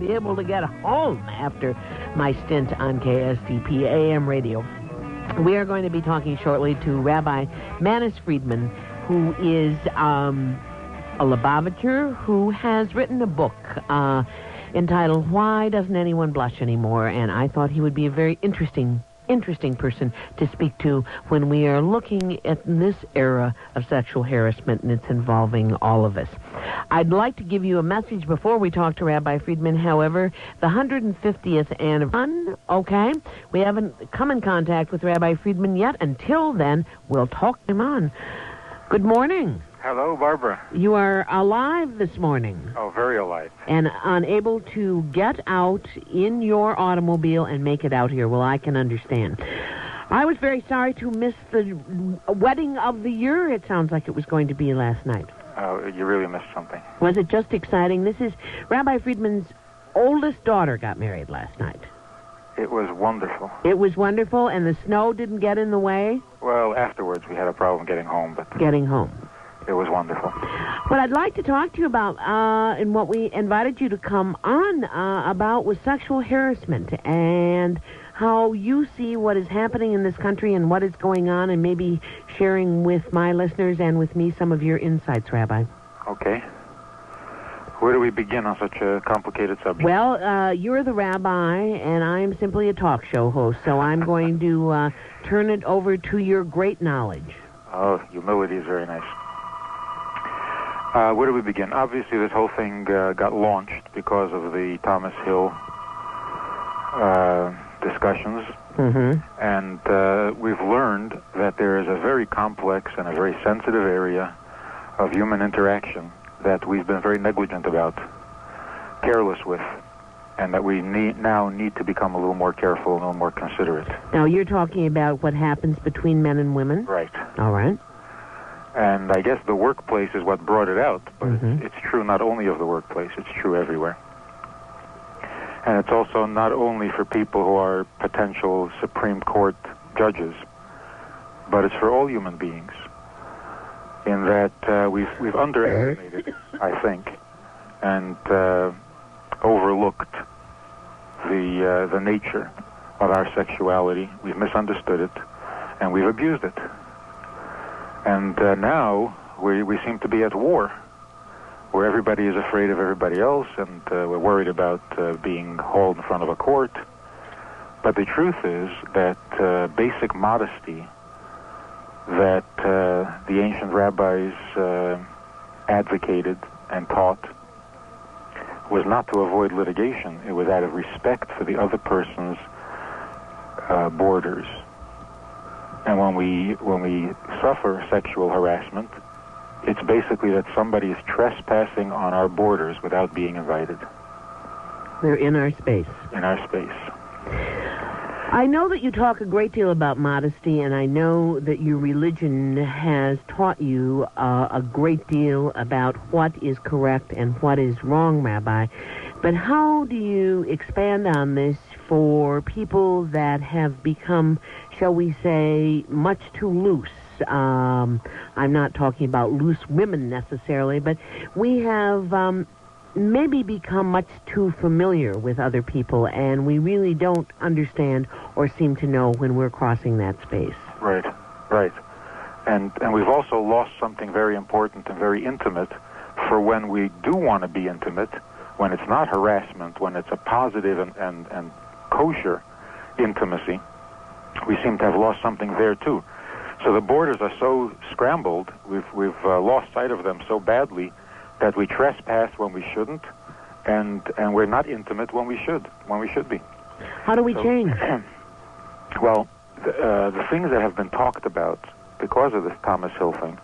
be able to get home after my stint on KSCP AM radio. We are going to be talking shortly to Rabbi Manis Friedman, who is a Lubavitcher who has written a book entitled Why Doesn't Anyone Blush Anymore? And I thought he would be a very interesting person to speak to when we are looking at this era of sexual harassment, and it's involving all of us. I'd like to give you a message before we talk to Rabbi Friedman. However, the 150th anniversary, okay? We haven't come in contact with Rabbi Friedman yet. Until then, we'll talk to him on. Good morning. Hello, Barbara. You are alive this morning. Oh, very alive. And unable to get out in your automobile and make it out here. Well, I can understand. I was very sorry to miss the wedding of the year. It sounds like it was going to be last night. Oh, you really missed something. Was it just exciting? This is Rabbi Friedman's oldest daughter got married last night. It was wonderful. It was wonderful, and the snow didn't get in the way? Well, afterwards we had a problem getting home, but... Getting home. It was wonderful. What I'd like to talk to you about, and what we invited you to come on about, was sexual harassment and how you see what is happening in this country and what is going on, and maybe sharing with my listeners and with me some of your insights, Rabbi. Okay. Where do we begin on such a complicated subject? Well, you're the rabbi, and I'm simply a talk show host, so I'm going to turn it over to your great knowledge. Oh, humility is very nice. Where do we begin? Obviously, this whole thing got launched because of the Thomas Hill discussions. Mm-hmm. And we've learned that there is a very complex and a very sensitive area of human interaction that we've been very negligent about, careless with, and that we now need to become a little more careful and a little more considerate. Now, you're talking about what happens between men and women? Right. All right. And I guess the workplace is what brought it out, but Mm-hmm. it's true not only of the workplace, it's true everywhere. And it's also not only for people who are potential Supreme Court judges, but it's for all human beings. In that we've underestimated, I think, and overlooked the nature of our sexuality. We've misunderstood it, and we've abused it. And now we seem to be at war, where everybody is afraid of everybody else, and we're worried about being hauled in front of a court. But the truth is that basic modesty that the ancient rabbis advocated and taught was not to avoid litigation. It was out of respect for the other person's borders. And when we suffer sexual harassment, it's basically that somebody is trespassing on our borders without being invited. They're in our space. In our space. I know that you talk a great deal about modesty, and I know that your religion has taught you a great deal about what is correct and what is wrong, Rabbi. But how do you expand on this for people that have become, shall we say, much too loose? I'm not talking about loose women necessarily, but we have maybe become much too familiar with other people, and we really don't understand or seem to know when we're crossing that space. Right, right. And we've also lost something very important and very intimate for when we do want to be intimate, when it's not harassment, when it's a positive and kosher intimacy. We seem to have lost something there too. So the borders are so scrambled, we've lost sight of them so badly that we trespass when we shouldn't, and we're not intimate when we should be. How do we change? Well, the things that have been talked about because of this Thomas Hill thing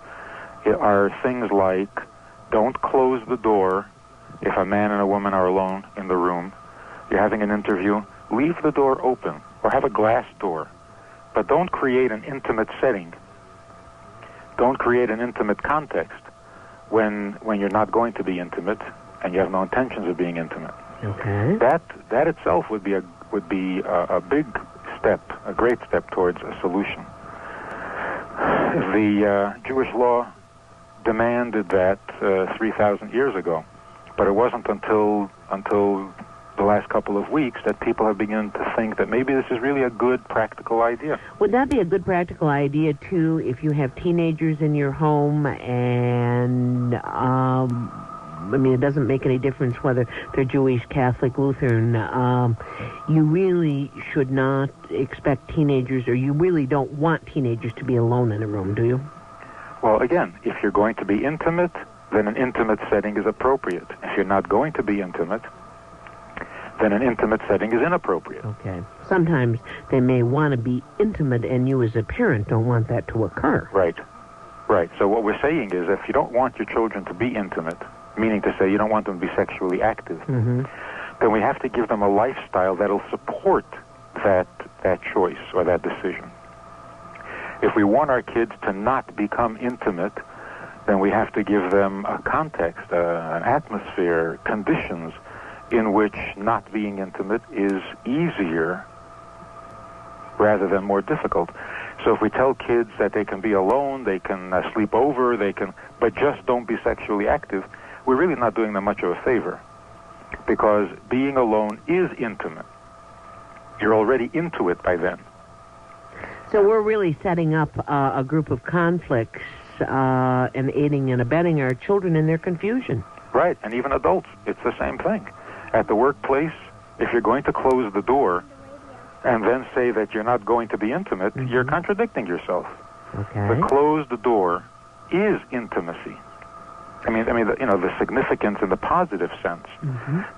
are things like, don't close the door if a man and a woman are alone in the room. You're having an interview, leave the door open or have a glass door, but don't create an intimate setting. Don't create an intimate context when you're not going to be intimate and you have no intentions of being intimate. Okay. That itself would be a big step, a great step towards a solution. The Jewish law demanded that 3,000 years ago, but it wasn't until the last couple of weeks that people have begun to think that maybe this is really a good practical idea. Would that be a good practical idea, too, if you have teenagers in your home and, I mean, it doesn't make any difference whether they're Jewish, Catholic, Lutheran. You really should not expect teenagers, or you really don't want teenagers to be alone in a room, do you? Well, again, if you're going to be intimate, then an intimate setting is appropriate. If you're not going to be intimate, then an intimate setting is inappropriate. Okay. Sometimes they may want to be intimate, and you as a parent don't want that to occur. Right. Right. So what we're saying is if you don't want your children to be intimate, meaning to say you don't want them to be sexually active, then we have to give them a lifestyle that'll support that choice or that decision. If we want our kids to not become intimate, then we have to give them a context, an atmosphere, conditions in which not being intimate is easier rather than more difficult. So if we tell kids that they can be alone, they can sleep over, but just don't be sexually active, we're really not doing them much of a favor, because being alone is intimate. You're already into it by then. So we're really setting up a group of conflicts and aiding and abetting our children in their confusion. Right, and even adults, it's the same thing. At the workplace, if you're going to close the door and then say that you're not going to be intimate, you're contradicting yourself. Okay. The closed door is intimacy. I mean, the significance in the positive sense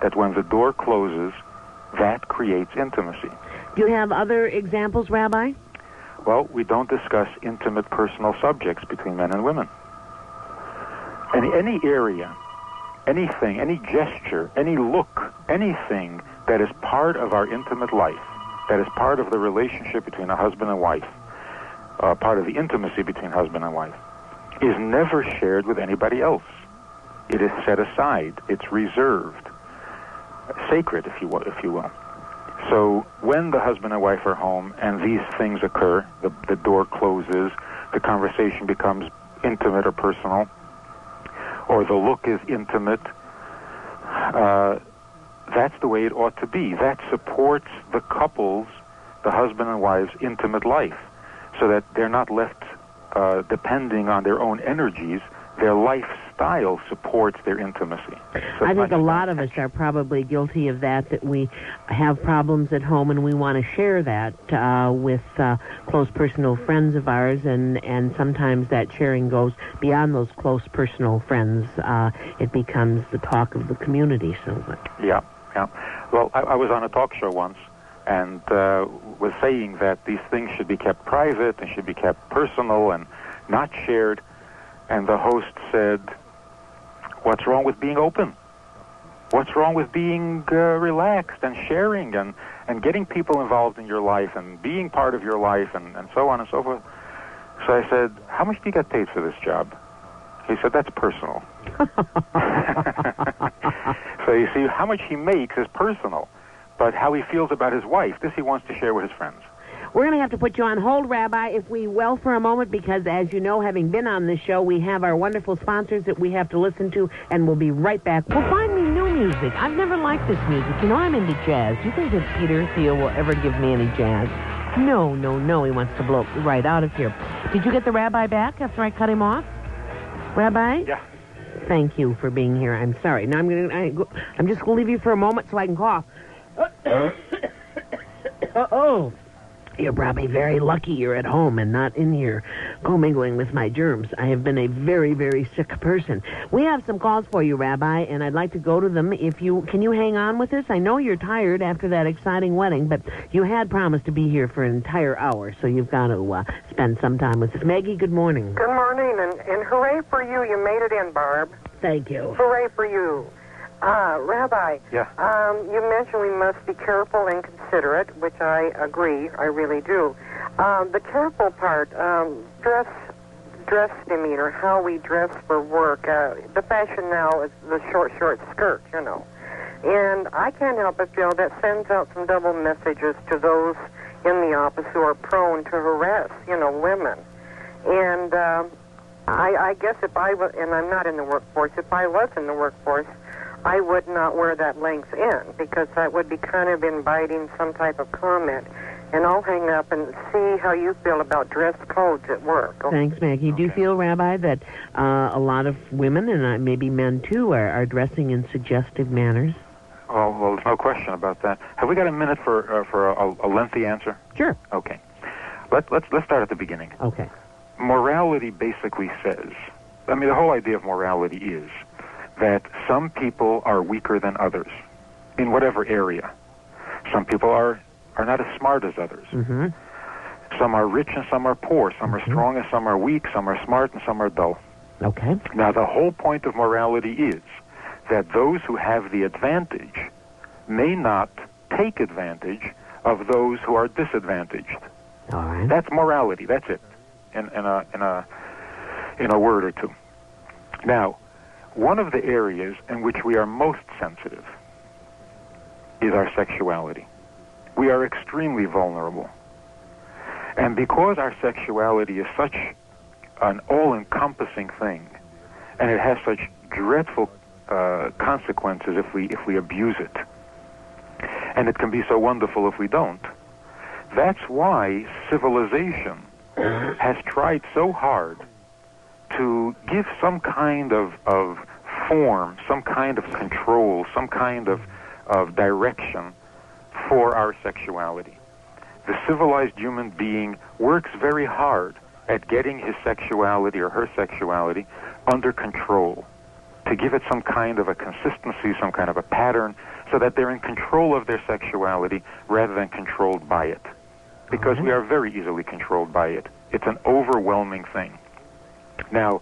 that when the door closes, that creates intimacy. Do you have other examples, Rabbi? Well, we don't discuss intimate personal subjects between men and women. Any area, anything, any gesture, any look, anything that is part of our intimate life, that is part of the relationship between a husband and wife, part of the intimacy between husband and wife, is never shared with anybody else. It is set aside. It's reserved. Sacred, if you will. So when the husband and wife are home and these things occur, the door closes, the conversation becomes intimate or personal, or the look is intimate, that's the way it ought to be. That supports the couple's, the husband and wife's intimate life, so that they're not left depending on their own energies. Their lifestyle supports their intimacy. So I think a lot of us are probably guilty of that we have problems at home and we want to share that with close personal friends of ours, and sometimes that sharing goes beyond those close personal friends. It becomes the talk of the community. Yeah. Well, I was on a talk show once and was saying that these things should be kept private and should be kept personal and not shared. And the host said, what's wrong with being open? What's wrong with being relaxed and sharing and getting people involved in your life and being part of your life and so on and so forth? So I said, how much do you get paid for this job? He said, that's personal. So you see, how much he makes is personal, but how he feels about his wife, this he wants to share with his friends. We're going to have to put you on hold, Rabbi, if we will, for a moment, because, as you know, having been on this show, we have our wonderful sponsors that we have to listen to, and we'll be right back. Well, find me new music. I've never liked this music. You know, I'm into jazz. Do you think that Peter Thiel will ever give me any jazz? No. He wants to blow right out of here. Did you get the Rabbi back after I cut him off? Rabbi? Yeah. Thank you for being here. I'm sorry. Now I'm just going to leave you for a moment so I can cough. Uh-oh. You're probably very lucky you're at home and not in here commingling with my germs. I have been a very, very sick person. We have some calls for you, Rabbi, and I'd like to go to them. Can you hang on with us? I know you're tired after that exciting wedding, but you had promised to be here for an entire hour, so you've got to spend some time with us. Maggie, good morning. Good morning, and hooray for you. You made it in, Barb. Thank you. Hooray for you. Rabbi, Yeah. You mentioned we must be careful and considerate, which I agree, I really do. The careful part, dress demeanor, how we dress for work. The fashion now is the short skirt, you know. And I can't help but feel that sends out some double messages to those in the office who are prone to harass, women. And I guess if I was, and I'm not in the workforce, if I was in the workforce, I would not wear that length in because that would be kind of inviting some type of comment. And I'll hang up and see how you feel about dress codes at work. Thanks, Maggie. Do you feel, Rabbi, that a lot of women, and maybe men too, are dressing in suggestive manners? Oh, well, there's no question about that. Have we got a minute for a lengthy answer? Sure. Okay. Let's start at the beginning. Okay. Morality basically says, the whole idea of morality is that some people are weaker than others in whatever area. Some people are not as smart as others. Mm-hmm. Some are rich and some are poor. Some are strong and some are weak. Some are smart and some are dull. Okay. Now, the whole point of morality is that those who have the advantage may not take advantage of those who are disadvantaged. All right. That's morality. That's it. In a word or two. Now, one of the areas in which we are most sensitive is our sexuality. We are extremely vulnerable. And because our sexuality is such an all-encompassing thing, and it has such dreadful consequences if we abuse it, and it can be so wonderful if we don't, that's why civilization has tried so hard to give some kind of form, some kind of control, some kind of direction for our sexuality. The civilized human being works very hard at getting his sexuality or her sexuality under control, to give it some kind of a consistency, some kind of a pattern, so that they're in control of their sexuality rather than controlled by it. Because we are very easily controlled by it. It's an overwhelming thing. Now,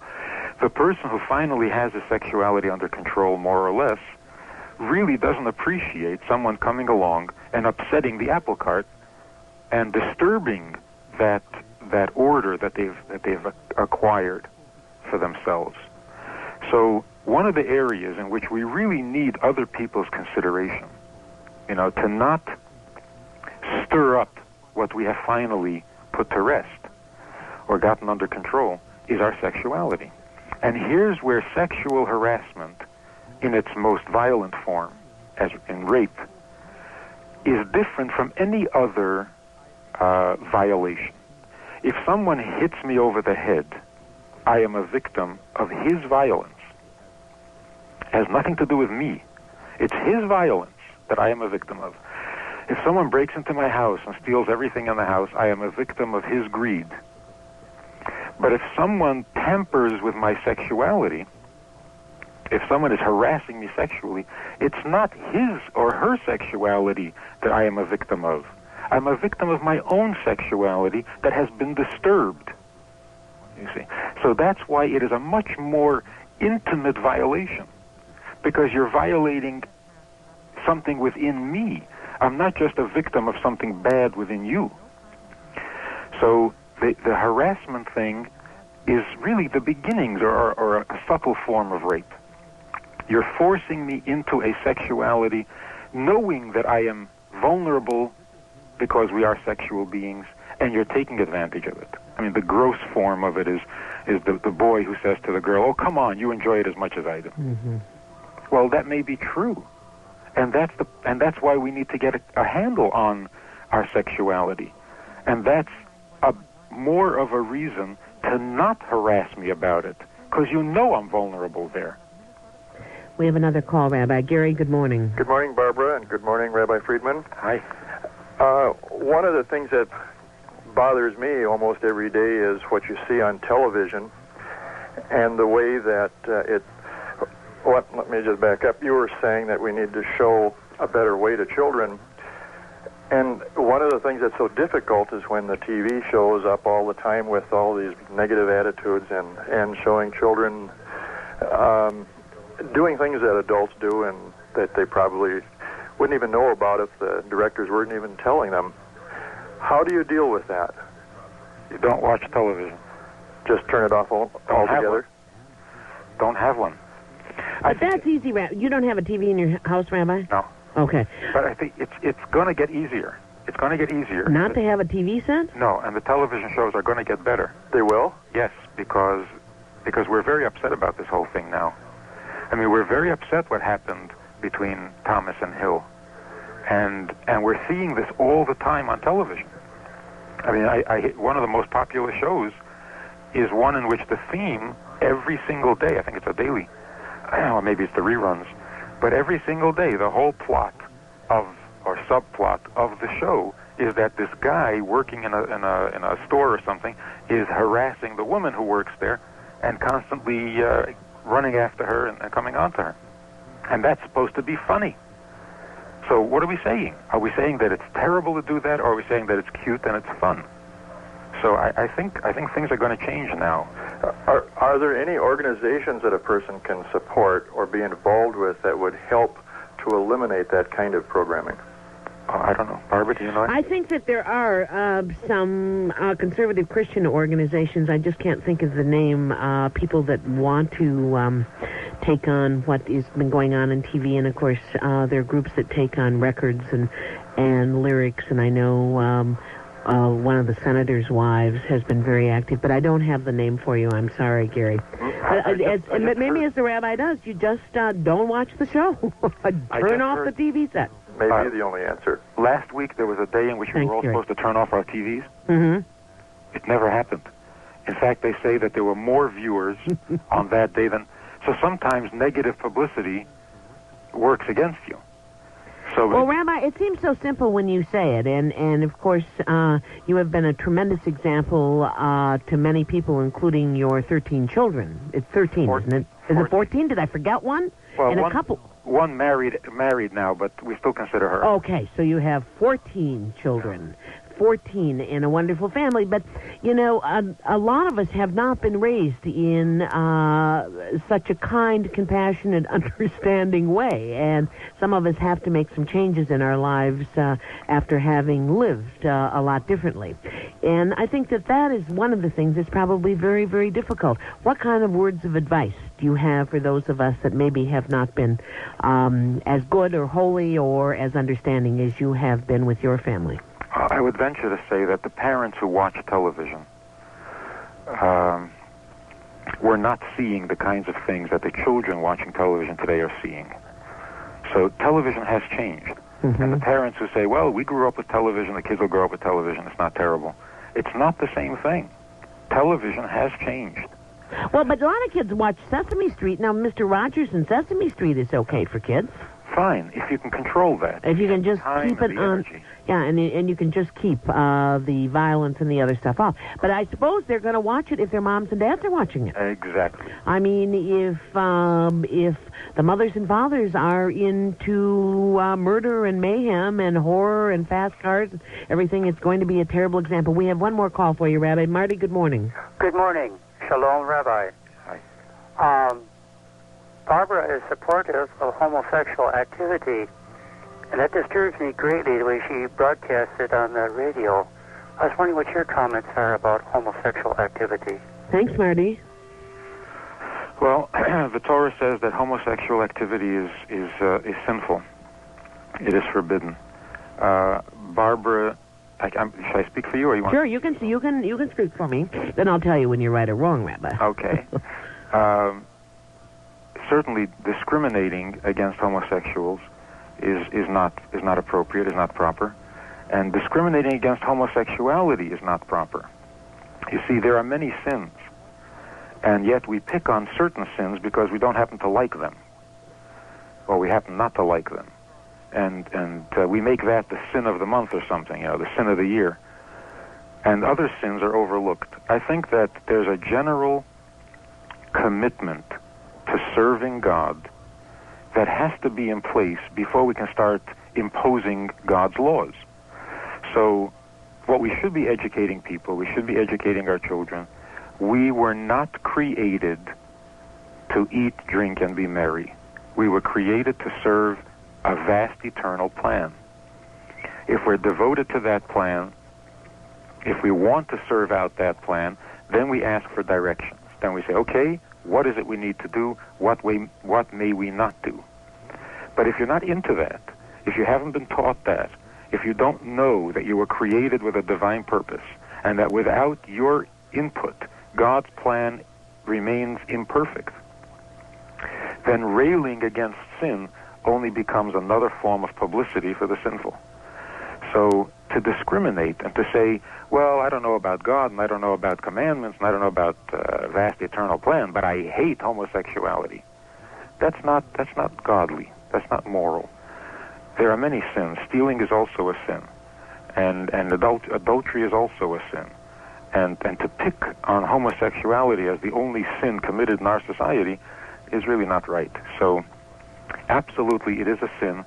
the person who finally has his sexuality under control, more or less, really doesn't appreciate someone coming along and upsetting the apple cart and disturbing that order that they've acquired for themselves. So one of the areas in which we really need other people's consideration, to not stir up what we have finally put to rest or gotten under control, is our sexuality. And here's where sexual harassment in its most violent form, as in rape, is different from any other violation. If someone hits me over the head, I am a victim of his violence. It has nothing to do with me. It's his violence that I am a victim of. If someone breaks into my house and steals everything in the house, I am a victim of his greed. But if someone tampers with my sexuality, if someone is harassing me sexually, it's not his or her sexuality that I am a victim of. I'm a victim of my own sexuality that has been disturbed. You see? So that's why it is a much more intimate violation, because you're violating something within me. I'm not just a victim of something bad within you. So the harassment thing is really the beginnings or a subtle form of rape. You're forcing me into a sexuality knowing that I am vulnerable because we are sexual beings, and you're taking advantage of it. The gross form of it is the boy who says to the girl, "Oh, come on, you enjoy it as much as I do." Mm-hmm. Well, that may be true. And that's why we need to get a handle on our sexuality. And that's more of a reason to not harass me about it, because I'm vulnerable there. We have another call, Rabbi. Gary, good morning. Good morning, Barbara, and good morning, Rabbi Friedman. Hi. One of the things that bothers me almost every day is what you see on television and the way that let me just back up. You were saying that we need to show a better way to children. And one of the things that's so difficult is when the TV shows up all the time with all these negative attitudes and showing children doing things that adults do and that they probably wouldn't even know about if the directors weren't even telling them. How do you deal with that? You don't watch television. Just turn it off altogether? Don't have one. But that's easy, Rabbi. You don't have a TV in your house, Rabbi? No. Okay. But I think it's going to get easier. It's going to get easier. Not to have a TV set? No, and the television shows are going to get better. They will? Yes, because we're very upset about this whole thing now. I mean, we're very upset what happened between Thomas and Hill. And we're seeing this all the time on television. I mean, one of the most popular shows is one in which the theme every single day, I think it's a daily, or maybe it's the reruns, but every single day the whole plot or subplot of the show is that this guy working in a store or something is harassing the woman who works there and constantly running after her and coming on to her. And that's supposed to be funny. So what are we saying? Are we saying that it's terrible to do that, or are we saying that it's cute and it's fun? So I think things are going to change now. Are there any organizations that a person can support or be involved with that would help to eliminate that kind of programming? I don't know. Barbara, do you know? I think that there are some conservative Christian organizations. I just can't think of the name. People that want to take on what has been going on in TV, and of course there are groups that take on records and lyrics. And I know one of the senator's wives has been very active, but I don't have the name for you. I'm sorry, Gary. Maybe as the rabbi does, you just don't watch the show. Turn off the TV set. Maybe the only answer. Last week there was a day in which we were all supposed to turn off our TVs. Mm-hmm. It never happened. In fact, they say that there were more viewers on that day than... So sometimes negative publicity works against you. So well, Rabbi, it seems so simple when you say it, and of course you have been a tremendous example to many people, including your 13 children. It's 13, 14, isn't it? Is it 14? Did I forget one? Well, and a couple... One married now, but we still consider her. Okay, so you have 14 children. 14 in a wonderful family, but you know, a lot of us have not been raised in such a kind, compassionate, understanding way, and some of us have to make some changes in our lives after having lived a lot differently. And I think that is one of the things that's probably very, very difficult. What kind of words of advice do you have for those of us that maybe have not been as good or holy or as understanding as you have been with your family? I would venture to say that the parents who watch television were not seeing the kinds of things that the children watching television today are seeing. So television has changed. Mm-hmm. And the parents who say, well, we grew up with television, the kids will grow up with television, it's not terrible. It's not the same thing. Television has changed. Well, but a lot of kids watch Sesame Street. Now, Mr. Rogers and Sesame Street is okay for kids. Fine, if you can control that. If you can just keep it on... Energy. Yeah, and you can just keep the violence and the other stuff off. But I suppose they're going to watch it if their moms and dads are watching it. Exactly. I mean, if the mothers and fathers are into murder and mayhem and horror and fast cars and everything, it's going to be a terrible example. We have one more call for you, Rabbi. Marty, good morning. Good morning. Shalom, Rabbi. Hi. Barbara is supportive of homosexual activity, and that disturbs me greatly the way she broadcasts it on the radio. I was wondering what your comments are about homosexual activity. Thanks, Marty. Well, the Torah says that homosexual activity is sinful. It is forbidden. Barbara, should I speak for you, or you want? Sure, you can speak for me. Then I'll tell you when you're right or wrong, Rabbi. Okay. Certainly, discriminating against homosexuals is not appropriate, is not proper, and discriminating against homosexuality is not proper. You see, there are many sins, and yet we pick on certain sins because we don't happen to like them, or we happen not to like them, and we make that the sin of the month or something, the sin of the year, and other sins are overlooked. I think that there's a general commitment to serving God that has to be in place before we can start imposing God's laws. So what we should be educating people, we should be educating our children. We were not created to eat, drink, and be merry. We were created to serve a vast eternal plan. If we're devoted to that plan, if we want to serve out that plan, then we ask for directions. Then we say, okay, what is it we need to do? What may we not do? But if you're not into that, if you haven't been taught that, if you don't know that you were created with a divine purpose, and that without your input, God's plan remains imperfect, then railing against sin only becomes another form of publicity for the sinful. So to discriminate and to say, well, I don't know about God, and I don't know about commandments, and I don't know about vast eternal plan, but I hate homosexuality. That's not godly. That's not moral. There are many sins. Stealing is also a sin, and adultery is also a sin. And to pick on homosexuality as the only sin committed in our society is really not right. So absolutely it is a sin,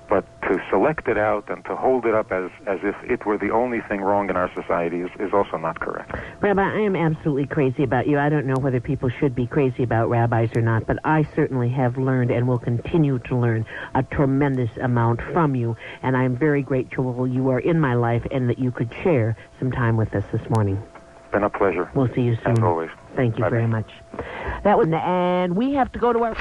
but to select it out and to hold it up as if it were the only thing wrong in our society is also not correct. Rabbi, I am absolutely crazy about you. I don't know whether people should be crazy about rabbis or not, but I certainly have learned and will continue to learn a tremendous amount from you, and I'm very grateful you are in my life and that you could share some time with us this morning. Been a pleasure. We'll see you soon. As always. Thank you Bye-bye. very much. That was, and we have to go to our...